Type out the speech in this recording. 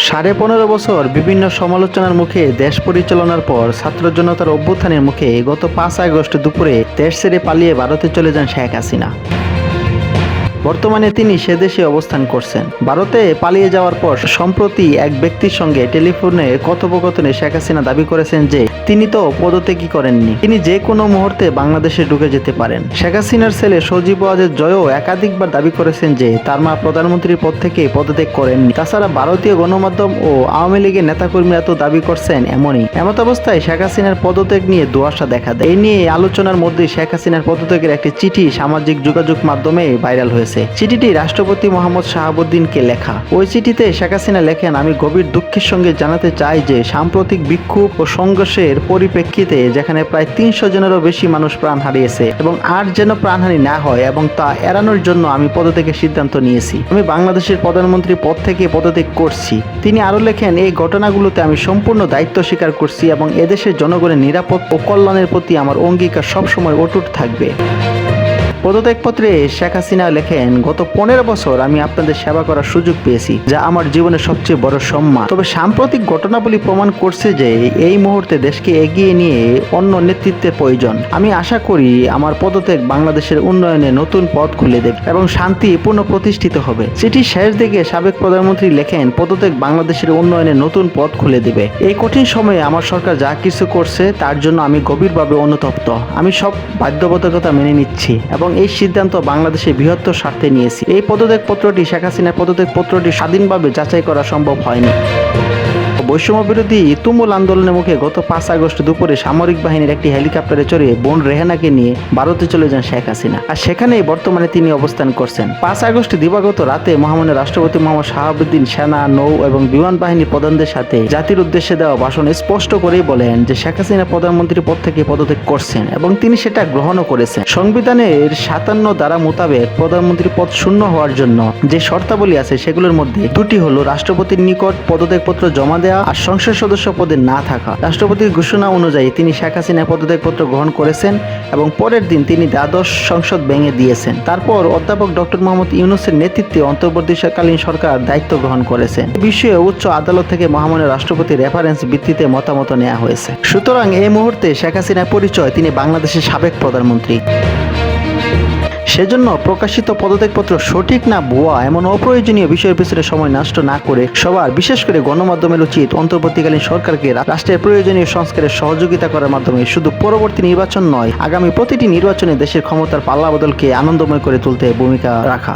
15.5 বছর বিভিন্ন সমালোচনার মুখে দেশ পরিচালনার পর ছাত্র জনতার অভ্যুত্থানের মুখে গত 5 আগস্ট দুপুরে দেশ ছেড়ে পালিয়ে ভারতে চলে যান শেখ হাসিনা। বর্তমানে তিনি সে দেশে অবস্থান করছেন। ভারতে পালিয়ে যাওয়ার পর সম্প্রতি এক ব্যক্তির সঙ্গে টেলিফোনে কথোপকথনে শেখ হাসিনা দাবি করেছেন যে তিনি তো পদত্যাগই করেননি, তিনি যে কোনো মুহূর্তে বাংলাদেশে ঢুকে যেতে পারেন। শেখ হাসিনার ছেলে সজীব ওয়াজেদ জয়ও একাধিকবার দাবি করেছেন যে তার মা প্রধানমন্ত্রীর পদ থেকে পদত্যাগ করেননি। তাছাড়া ভারতীয় গণমাধ্যম ও আওয়ামী লীগের নেতাকর্মীরা তো দাবি করছেন এমনই। এমত অবস্থায় শেখ হাসিনার পদত্যাগ নিয়ে ধোঁয়াশা দেখা দেয়। এই নিয়ে আলোচনার মধ্যে শেখ হাসিনার পদত্যাগের একটি চিঠি সামাজিক যোগাযোগ মাধ্যমে ভাইরাল হয়েছে। চিঠিটি রাষ্ট্রপতি মোহাম্মদ শাহাবুদ্দিনকে লেখা। ওই চিঠিতে শেখ হাসিনা লেখেন, আমি গভীর দুঃখের সঙ্গে জানাতে চাই যে সাম্প্রতিক বিক্ষোভ ও সংঘর্ষের পরিপ্রেক্ষিতে যেখানে প্রায় 300 জনেরও বেশি মানুষ প্রাণ হারিয়েছে এবং আর যেন প্রাণহানি না হয় এবং তা এড়ানোর জন্য আমি পদত্যাগের সিদ্ধান্ত নিয়েছি। আমি বাংলাদেশের প্রধানমন্ত্রী পদ থেকে পদত্যাগ করছি। তিনি আরো লেখেন, এই ঘটনাগুলোতে আমি সম্পূর্ণ দায়িত্ব স্বীকার করছি এবং এদেশের জনগণের নিরাপদ ও কল্যাণের প্রতি আমার অঙ্গীকার সবসময় অটুট থাকবে। পদত্যাগপত্রে শেখ হাসিনা লেখেন, গত 15 বছর আমি আপনাদের সেবা করার সুযোগ পেয়েছি, যা আমার জীবনের সবচেয়ে বড় সম্মান। তবে সাম্প্রতিক ঘটনাবলী প্রমাণ করছে যে এই মুহূর্তে দেশকে এগিয়ে নিয়ে অন্য নেতৃত্বের প্রয়োজন। আমি আশা করি আমার পদত্যাগ বাংলাদেশের উন্নয়নে নতুন পথ খুলে দেবে এবং শান্তি পুনঃপ্রতিষ্ঠিত হবে। চিঠির শেষ দিকে সাবেক প্রধানমন্ত্রী লেখেন, পদত্যাগ বাংলাদেশের উন্নয়নে নতুন পথ খুলে দেবে। এই কঠিন সময়ে আমার সরকার যা কিছু করছে তার জন্য আমি গভীরভাবে অনুতপ্ত। আমি সব বাধ্যবাধকতা মেনে নিচ্ছি এবং এই সিদ্ধান্ত বাংলাদেশের বৃহত্তর স্বার্থে নিয়েছি। এই পদত্যাগপত্রটি শেখ হাসিনার পদত্যাগপত্রটি স্বাধীনভাবে যাচাই করা সম্ভব হয়নি। বৈষম্য বিরোধী তুমুল আন্দোলনের মুখে গত 5 আগস্ট দুপুরে সামরিক বাহিনীর একটি হেলিকপ্টারে চড়ে বোন রেহানাকে নিয়ে ভারতে চলে যান শেখ হাসিনা, আর সেখানেই বর্তমানে তিনি অবস্থান করছেন। 5 আগস্ট দিবাগত রাতে মহামান্য রাষ্ট্রপতি মোহাম্মদ শাহাবুদ্দিন সেনা, নৌ এবং বিমান বাহিনী প্রধানদের সাথে জাতির উদ্দেশ্যে দেওয়া ভাষণে স্পষ্ট করেই বলেন যে শেখ হাসিনা প্রধানমন্ত্রী পদ থেকে পদত্যাগ করছেন এবং তিনি সেটা গ্রহণও করেছেন। সংবিধানের 57 ধারা মোতাবেক প্রধানমন্ত্রী পদ শূন্য হওয়ার জন্য যে শর্তাবলী আছে সেগুলোর মধ্যে দুটি হলো রাষ্ট্রপতির নিকট পদত্যাগপত্র জমা দেওয়া আর সংসদ সদস্য পদে না থাকা। রাষ্ট্রপতির ঘোষণা অনুযায়ী তিনি শেখ হাসিনার পদত্যাগপত্র গ্রহণ করেছেন এবং পরের দিন তিনি দ্বাদশ সংসদ ভেঙে দিয়েছেন। তারপর অধ্যাপক ডক্টর মোহাম্মদ ইউনূসের নেতৃত্বে অন্তর্বর্তীকালীন সরকার দায়িত্ব গ্রহণ করেছেন। এই বিষয়ে উচ্চ আদালত থেকে মহামান্য রাষ্ট্রপতির রেফারেন্স ভিত্তিতে মতামত নেওয়া হয়েছে। সুতরাং এই মুহূর্তে শেখ হাসিনার পরিচয় তিনি বাংলাদেশের সাবেক প্রধানমন্ত্রী। সেজন্য প্রকাশিত পদত্যাগপত্র সঠিক না ভুয়া এমন অপ্রয়োজনীয় বিষয়ের পিছনে সময় নষ্ট না করে সবার, বিশেষ করে গণমাধ্যমের উচিত অন্তর্বর্তীকালীন সরকারকে রাষ্ট্রের প্রয়োজনীয় সংস্কারের সহযোগিতা করার মাধ্যমে শুধু পরবর্তী নির্বাচন নয়, আগামী প্রতিটি নির্বাচনে দেশের ক্ষমতার পাল্লা বদলকে আনন্দময় করে তুলতে ভূমিকা রাখা।